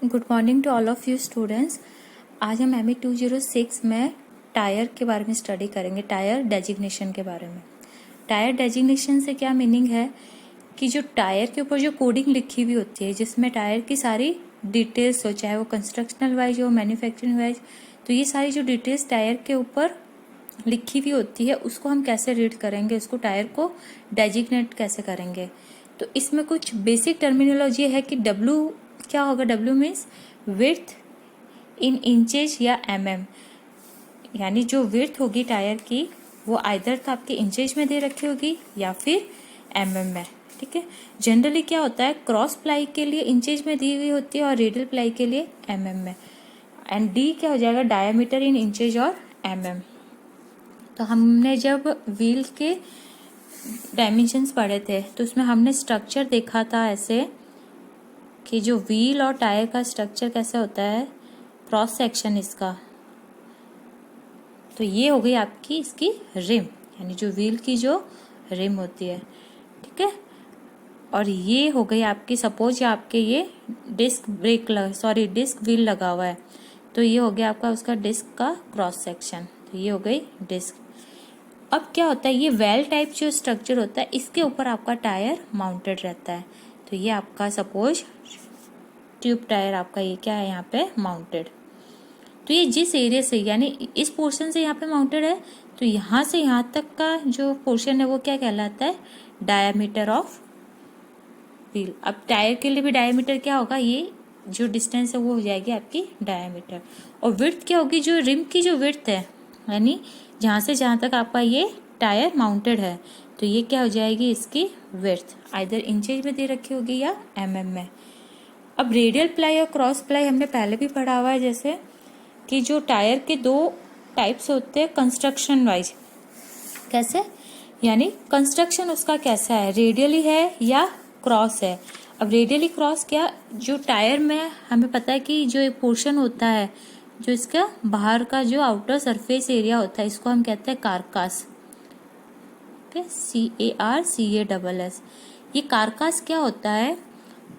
Good morning to all of you students. आज हम ME 206 में टायर के बारे में स्टडी करेंगे, टायर डेजिग्नेशन के बारे में। टायर डेजिग्नेशन से क्या मीनिंग है कि जो टायर के ऊपर जो कोडिंग लिखी हुई होती है, जिसमें टायर की सारी डिटेल्स हो, चाहे वो कंस्ट्रक्शनल वाइज हो, मैन्युफैक्चरिंग वाइज, तो ये सारी जो डिटेल्स टायर के ऊपर लिखी हुई होती है उसको हम कैसे रीड करेंगे, उसको टायर को डेजिग्नेट कैसे करेंगे। तो इसमें कुछ बेसिक टर्मिनोलॉजी है कि डब्ल्यू क्या होगा। डब्ल्यू मीन्स विड्थ इन इंचेज या mm, यानी जो विड्थ होगी टायर की वो आइदर तो आपके इंचेज में दे रखी होगी या फिर mm में। ठीक है, जनरली क्या होता है, क्रॉस प्लाई के लिए इंचेज में दी हुई होती है और रेडियल प्लाई के लिए mm में। एंड डी क्या हो जाएगा, डायमीटर इन इंचेज और mm। तो हमने जब व्हील के डायमेंशंस पढ़े थे तो उसमें हमने स्ट्रक्चर देखा था ऐसे कि जो व्हील और टायर का स्ट्रक्चर कैसे होता है, क्रॉस सेक्शन इसका। तो ये हो गई आपकी इसकी रिम, यानी जो व्हील की जो रिम होती है। ठीक है, और ये हो गई आपकी, सपोज आपके ये डिस्क व्हील लगा हुआ है, तो ये हो गया आपका उसका डिस्क का क्रॉस सेक्शन। तो ये हो गई डिस्क। अब क्या होता है, ये वेल टाइप जो स्ट्रक्चर होता है इसके ऊपर आपका टायर माउंटेड रहता है। तो ये आपका सपोज ट्यूब टायर आपका ये क्या है यहाँ पे माउंटेड। तो ये जिस एरिया से, यानी इस पोर्शन से यहाँ पे माउंटेड है, तो यहाँ से यहाँ तक का जो पोर्शन है वो क्या कहलाता है, डायमीटर ऑफ व्हील। अब टायर के लिए भी डायमीटर क्या होगा, ये जो डिस्टेंस है वो हो जाएगी आपकी डायमीटर। और विड्थ क्या होगी, जो रिम की जो विड्थ है, यानी जहाँ से जहाँ तक आपका ये टायर माउंटेड है, तो ये क्या हो जाएगी इसकी विड्थ, आइदर इंचेज में दे रखी होगी या mm में। अब रेडियल प्लाई और क्रॉस प्लाई हमने पहले भी पढ़ा हुआ है, जैसे कि जो टायर के दो टाइप्स होते हैं कंस्ट्रक्शन वाइज। कैसे, यानी कंस्ट्रक्शन उसका कैसा है, रेडियली है या क्रॉस है। अब रेडियली क्रॉस क्या, जो टायर में हमें पता है कि जो एक पोर्शन होता है, जो इसका बाहर का जो आउटर सरफेस एरिया होता है, इसको हम कहते हैं कारकास। CARCASS। ये कारकास क्या होता है,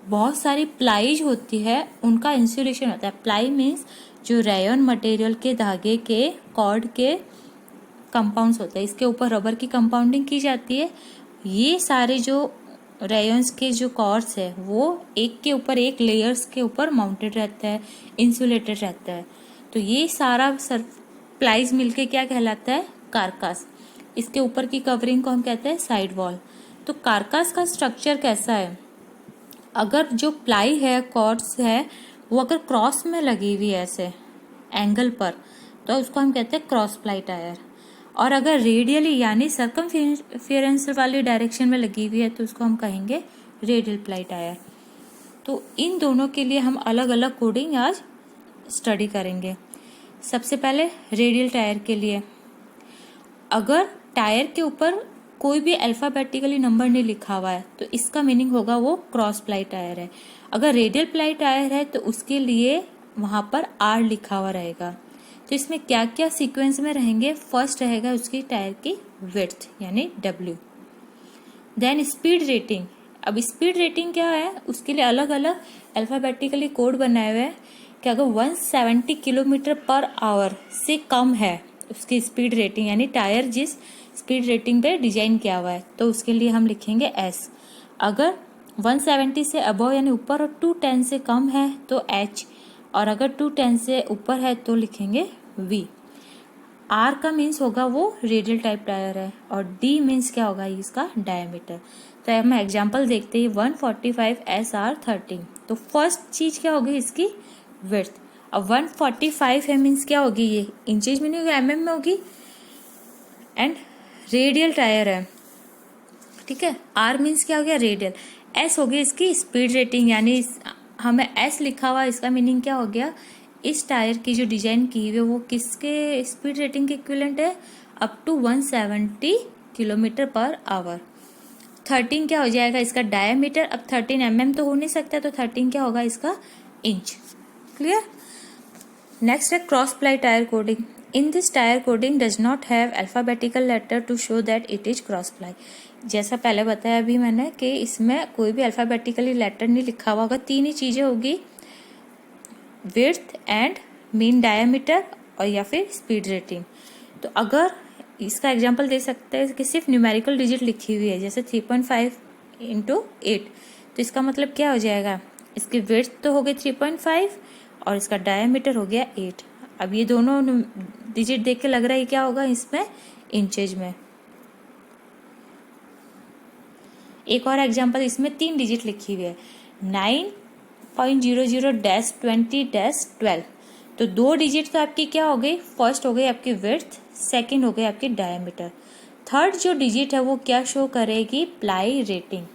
बहुत सारी प्लाईज होती है, उनका इंसुलेशन होता है। प्लाई मीन्स जो रेयन मटेरियल के धागे के कॉर्ड के कंपाउंड्स होते हैं, इसके ऊपर रबर की कंपाउंडिंग की जाती है। ये सारे जो रेयंस के जो कॉर्ड्स है वो एक के ऊपर एक लेयर्स के ऊपर माउंटेड रहता है, इंसुलेटेड रहता है। तो ये सारा प्लाईज मिलके क्या कहलाता है, कारकास। इसके ऊपर की कवरिंग को हम कहते हैं साइड वॉल। तो कारकास का स्ट्रक्चर कैसा है, अगर जो प्लाई है, कॉर्ड्स है, वो अगर क्रॉस में लगी हुई है ऐसे एंगल पर, तो उसको हम कहते हैं क्रॉस प्लाई टायर। और अगर रेडियली यानी सर्कमफेरेंस वाली डायरेक्शन में लगी हुई है तो उसको हम कहेंगे रेडियल प्लाई टायर। तो इन दोनों के लिए हम अलग अलग कोडिंग आज स्टडी करेंगे। सबसे पहले रेडियल टायर के लिए, अगर टायर के ऊपर कोई भी अल्फाबेटिकली नंबर नहीं लिखा हुआ है तो इसका मीनिंग होगा वो क्रॉस प्लाई टायर है। अगर रेडियल प्लाई टायर है तो उसके लिए वहां पर R लिखा हुआ रहेगा। तो इसमें क्या क्या सीक्वेंस में रहेंगे, फर्स्ट रहेगा उसकी टायर की विड्थ यानी W। Then speed rating. अब स्पीड रेटिंग क्या है, उसके लिए अलग अलग अल्फाबेटिकली कोड बनाए हुए हैं कि अगर 170 किलोमीटर पर आवर से कम है उसकी स्पीड रेटिंग, यानी टायर जिस स्पीड रेटिंग पे डिजाइन किया हुआ है, तो उसके लिए हम लिखेंगे S। अगर 170 से अबव यानी ऊपर और 210 से कम है तो H, और अगर 210 से ऊपर है तो लिखेंगे V। R का मीन्स होगा वो रेडियल टाइप टायर है, और D मीन्स क्या होगा, इसका डायमीटर। तो हम एग्जांपल देखते हैं 145 SR13। तो फर्स्ट चीज क्या होगी, इसकी विड्थ। अब 145 है मीन्स क्या होगी, ये इंचेज में नहीं होगी, mm में होगी। एंड रेडियल टायर है, ठीक है। R मीन्स क्या हो गया, रेडियल। S हो गई इसकी स्पीड रेटिंग, यानी हमें S लिखा हुआ, इसका मीनिंग क्या हो गया, इस टायर की जो डिजाइन की हुई है वो किसके स्पीड रेटिंग के इक्विवेलेंट है, up to 170 kilometre per hour. 13 क्या हो जाएगा इसका डायमीटर। अब 13 mm तो हो नहीं सकता, तो 13 क्या होगा इसका इंच। क्लियर। नेक्स्ट है cross ply tyre coding. In this tire coding does not have alphabetical letter to show that it is cross ply। जैसा पहले बताया अभी मैंने कि इसमें कोई भी अल्फाबेटिकली लेटर नहीं लिखा हुआ होगा, तीन ही चीजें होगी, विड्थ एंड मीन डायमीटर और या फिर स्पीड रेटिंग। तो अगर इसका एग्जांपल दे सकते हैं कि सिर्फ न्यूमेरिकल डिजिट लिखी हुई है जैसे 3.5 × 8, तो इसका मतलब क्या हो जाएगा, इसकी विड्थ तो हो गई 3.5 और इसका डायमीटर हो गया 8। अब ये दोनों डिजिट देख के लग रहा है क्या होगा इसमें, इंचेज में। एक और एग्जांपल, इसमें 3 डिजिट लिखी हुई है 9.00-20-12। तो 2 डिजिट तो आपकी क्या हो गई, फर्स्ट हो गई आपकी विड्थ, सेकंड हो गई आपकी डायमीटर, थर्ड जो डिजिट है वो क्या शो करेगी, प्लाई रेटिंग।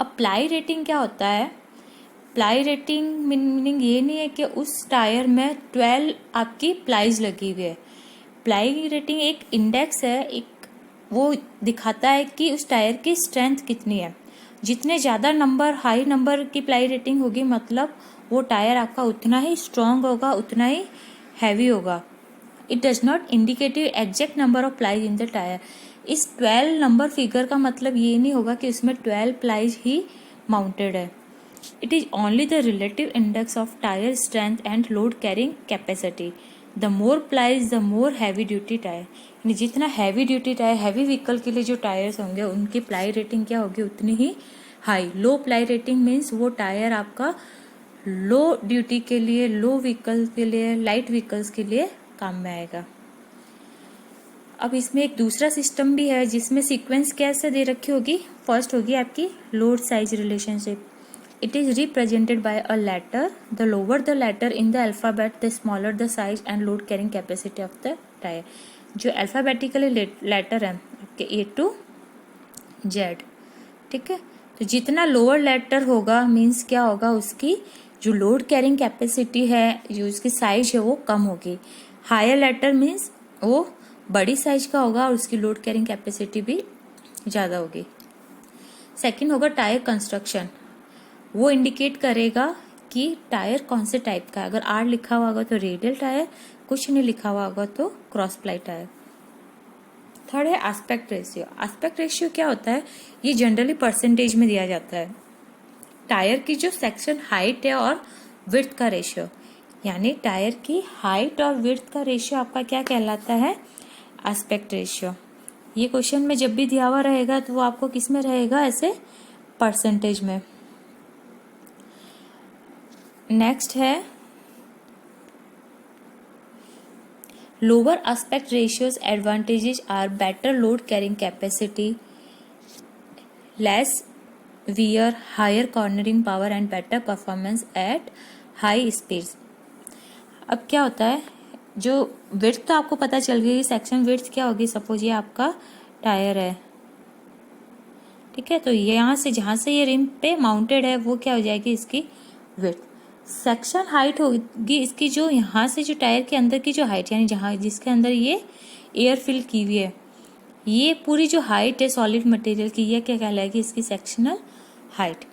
अब प्लाई रेटिंग क्या होता है, प्लाई रेटिंग मीनिंग ये नहीं है कि उस टायर में 12 आपकी प्लाईज लगी हुई है। प्लाई रेटिंग एक इंडेक्स है, एक वो दिखाता है कि उस टायर की स्ट्रेंथ कितनी है। जितने ज़्यादा नंबर, हाई नंबर की प्लाई रेटिंग होगी मतलब वो टायर आपका उतना ही स्ट्रॉन्ग होगा, उतना ही हैवी होगा। It does not indicate exact number of plies in the tyre. इस 12 नंबर फिगर का मतलब ये नहीं होगा कि उसमें 12 प्लाईज ही माउंटेड है। It is only the relative index of tyre strength and load carrying capacity. The more plies the more heavy duty tyre, यानी जितना heavy duty tyre, heavy vehicle के लिए जो टायर्स होंगे उनकी प्लाई रेटिंग क्या होगी, उतनी ही हाई। लो प्लाई रेटिंग मीन्स वो टायर आपका लो ड्यूटी के लिए, लो व्हीकल के लिए, लाइट व्हीकल्स के लिए काम में आएगा। अब इसमें एक दूसरा सिस्टम भी है जिसमें सीक्वेंस कैसे दे रखी होगी, फर्स्ट होगी आपकी load size relationship. It is represented by a letter. The lower the letter in the alphabet, the smaller the size and load carrying capacity of the tire. जो अल्फ़ाबेटिकली लेटर है आपके A to Z, ठीक है। तो जितना lower letter होगा means क्या होगा, उसकी जो लोड कैरिंग कैपेसिटी है, जो उसकी साइज है वो कम होगी। हायर लेटर मीन्स वो बड़ी साइज का होगा और उसकी लोड कैरिंग कैपेसिटी भी ज़्यादा होगी। सेकंड होगा टायर कंस्ट्रक्शन। वो इंडिकेट करेगा कि टायर कौन से टाइप का है। अगर आर लिखा हुआ होगा तो रेडियल टायर, कुछ नहीं लिखा हुआ होगा तो क्रॉस प्लाई टायर। थर्ड है एस्पेक्ट रेशियो। एस्पेक्ट रेशियो क्या होता है, ये जनरली परसेंटेज में दिया जाता है। टायर की जो सेक्शन हाइट है और विड्थ का रेशियो, यानी टायर की हाइट और विड्थ का रेशियो आपका क्या कहलाता है, एस्पेक्ट रेशियो। ये क्वेश्चन में जब भी दिया हुआ रहेगा तो वो आपको किस में रहेगा, ऐसे परसेंटेज में। नेक्स्ट है lower aspect ratios advantages are better load carrying capacity, less wear, higher cornering power and better performance at high speeds. अब क्या होता है, जो विड्थ तो आपको पता चल गई, सेक्शन विड्थ क्या होगी, सपोज ये आपका टायर है, ठीक है। तो यहाँ से जहाँ से ये रिम पे माउंटेड है वो क्या हो जाएगी, इसकी विड्थ। सेक्शन हाइट होगी इसकी, जो यहाँ से जो टायर के अंदर की जो हाइट, यानी जहाँ जिसके अंदर ये एयर फिल की हुई है, ये पूरी जो हाइट है सॉलिड मटेरियल की, ये क्या कहलाएगी, इसकी सेक्शनल हाइट।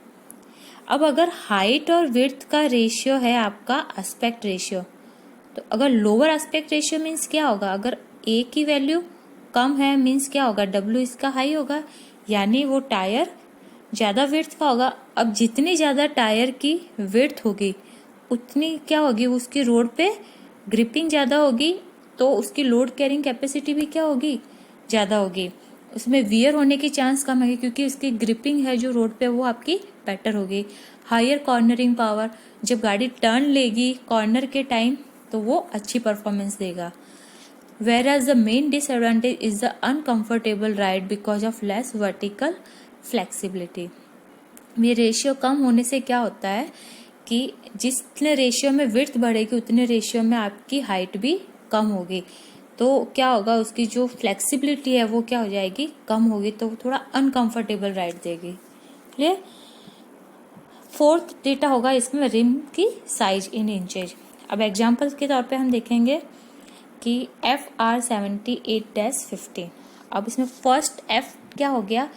अब अगर हाइट और विड्थ का रेशियो है आपका एस्पेक्ट रेशियो, तो अगर लोअर एस्पेक्ट रेशियो मीन्स क्या होगा, अगर ए की वैल्यू कम है मीन्स क्या होगा, डब्ल्यू इसका हाई होगा, यानी वो टायर ज़्यादा विड्थ का होगा। अब जितनी ज़्यादा टायर की विड्थ होगी उतनी क्या होगी, उसकी रोड पे ग्रिपिंग ज़्यादा होगी, तो उसकी लोड कैरिंग कैपेसिटी भी क्या होगी, ज़्यादा होगी। उसमें वियर होने की चांस कम है क्योंकि उसकी ग्रिपिंग है जो रोड पे वो आपकी बेटर होगी। हायर कॉर्नरिंग पावर, जब गाड़ी टर्न लेगी कॉर्नर के टाइम तो वो अच्छी परफॉर्मेंस देगा। Whereas the main disadvantage is the uncomfortable ride because of less vertical flexibility. ये रेशियो कम होने से क्या होता है कि जितने रेशियो में विड्थ बढ़ेगी उतने रेशियो में आपकी हाइट भी कम होगी, तो क्या होगा, उसकी जो फ्लेक्सिबिलिटी है वो क्या हो जाएगी, कम होगी, तो थोड़ा अनकंफर्टेबल राइड देगी। क्लियर। फोर्थ डेटा होगा इसमें रिम की साइज इन इंचेज। अब एग्जाम्पल के तौर पे हम देखेंगे कि FR78-15। अब इसमें फर्स्ट F क्या हो गया,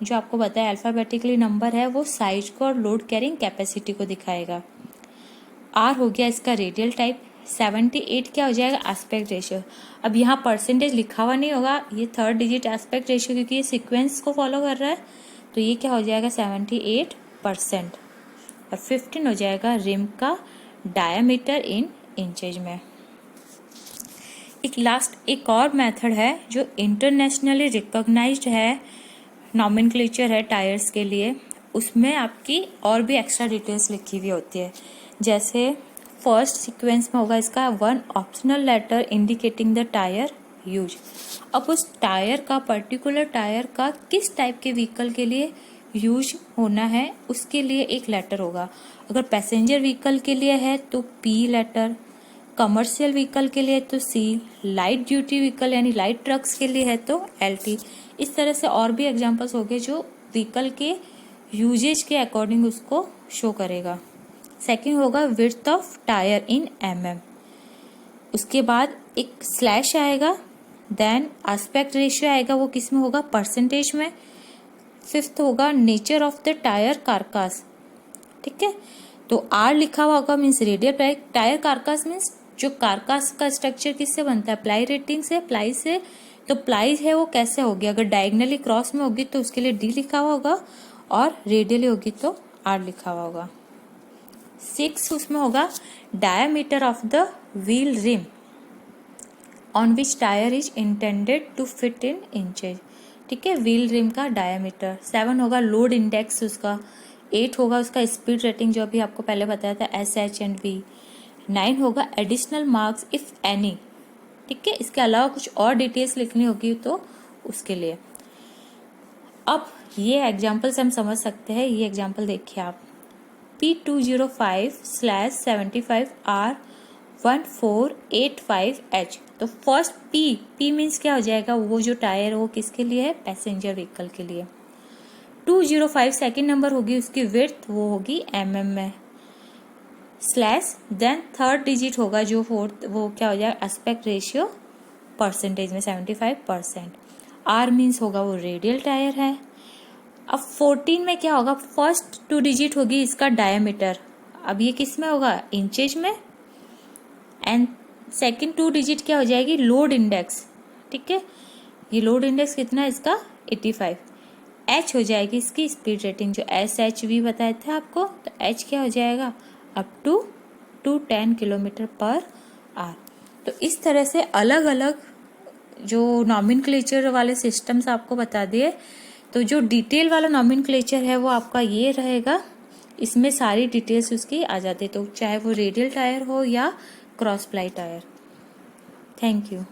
जो आपको बताया अल्फाबेटिकली नंबर है, वो साइज को और लोड कैरिंग कैपेसिटी को दिखाएगा। R हो गया इसका रेडियल टाइप। 78 क्या हो जाएगा, एस्पेक्ट रेशियो। अब यहाँ परसेंटेज लिखा हुआ नहीं होगा, ये थर्ड डिजिट एस्पेक्ट रेशियो क्योंकि ये सीक्वेंस को फॉलो कर रहा है, तो ये क्या हो जाएगा 78%। और 15 हो जाएगा रिम का डायमीटर इन इंचेज में। एक और मेथड है जो इंटरनेशनली रिकॉग्नाइज्ड है, नॉमेनक्लेचर है टायर्स के लिए। उसमें आपकी और भी एक्स्ट्रा डिटेल्स लिखी हुई होती है। जैसे फर्स्ट सीक्वेंस में होगा इसका 1 optional letter indicating the tyre use. अब उस टायर का, पर्टिकुलर टायर का किस टाइप के व्हीकल के लिए यूज होना है उसके लिए एक लेटर होगा। अगर पैसेंजर व्हीकल के लिए है तो पी लेटर, कमर्शियल व्हीकल के लिए तो सी, लाइट ड्यूटी व्हीकल यानी लाइट ट्रक्स के लिए है तो LT। इस तरह से और भी एग्जांपल्स हो गए जो व्हीकल के यूजेज के अकॉर्डिंग उसको शो करेगा। सेकंड होगा width of tyre in mm। उसके बाद एक स्लैश आएगा, देन एस्पेक्ट रेशियो आएगा, वो किस में होगा, परसेंटेज में। फिफ्थ होगा नेचर ऑफ द टायर कार्कास, ठीक है। तो R लिखा हुआ होगा मीन्स रेडियल टायर कार्कास मीन्स जो कार्कास का स्ट्रक्चर किससे बनता है, प्लाई रेटिंग से, प्लाई से। तो प्लाई है वो कैसे होगी, अगर डायगनली क्रॉस में होगी तो उसके लिए D लिखा हुआ होगा और रेडियली होगी तो R लिखा हुआ होगा। 6 उसमें होगा diameter of the wheel rim on which tyre is intended to fit in inches, ठीक है, व्हील रिम का डायमीटर। 7 होगा लोड इंडेक्स उसका। 8 होगा उसका स्पीड रेटिंग जो अभी आपको पहले बताया था SH एंड V। 9 होगा एडिशनल मार्क्स इफ एनी, ठीक है। इसके अलावा कुछ और डिटेल्स लिखनी होगी तो उसके लिए। अब ये एग्जाम्पल से हम समझ सकते हैं। ये एग्जाम्पल देखिए आप, P205/75R1485H। तो फर्स्ट P मीन्स क्या हो जाएगा, वो जो टायर वो किसके लिए है, पैसेंजर व्हीकल के लिए। 205 सेकेंड नंबर होगी उसकी विड्थ, वो होगी mm में। स्लैश देन थर्ड डिजिट होगा जो फोर्थ, वो क्या हो जाएगा, एस्पेक्ट रेशियो परसेंटेज में 75%। R मीन्स होगा वो रेडियल टायर है। अब 14 में क्या होगा, फर्स्ट 2 डिजिट होगी इसका डायमीटर। अब ये किस में होगा, इंचेज में। एंड सेकंड 2 डिजिट क्या हो जाएगी, लोड इंडेक्स, ठीक है। ये लोड इंडेक्स कितना है इसका, 85। H हो जाएगी इसकी स्पीड रेटिंग जो SHV बताए थे आपको, तो H क्या हो जाएगा, अप टू 210 km/h। तो इस तरह से अलग अलग जो नॉमेनक्लेचर वाले सिस्टम्स आपको बता दिए। तो जो डिटेल वाला नॉमेनक्लेचर है वो आपका ये रहेगा, इसमें सारी डिटेल्स उसकी आ जाती है, तो चाहे वो रेडियल टायर हो या cross ply tyre. Thank you.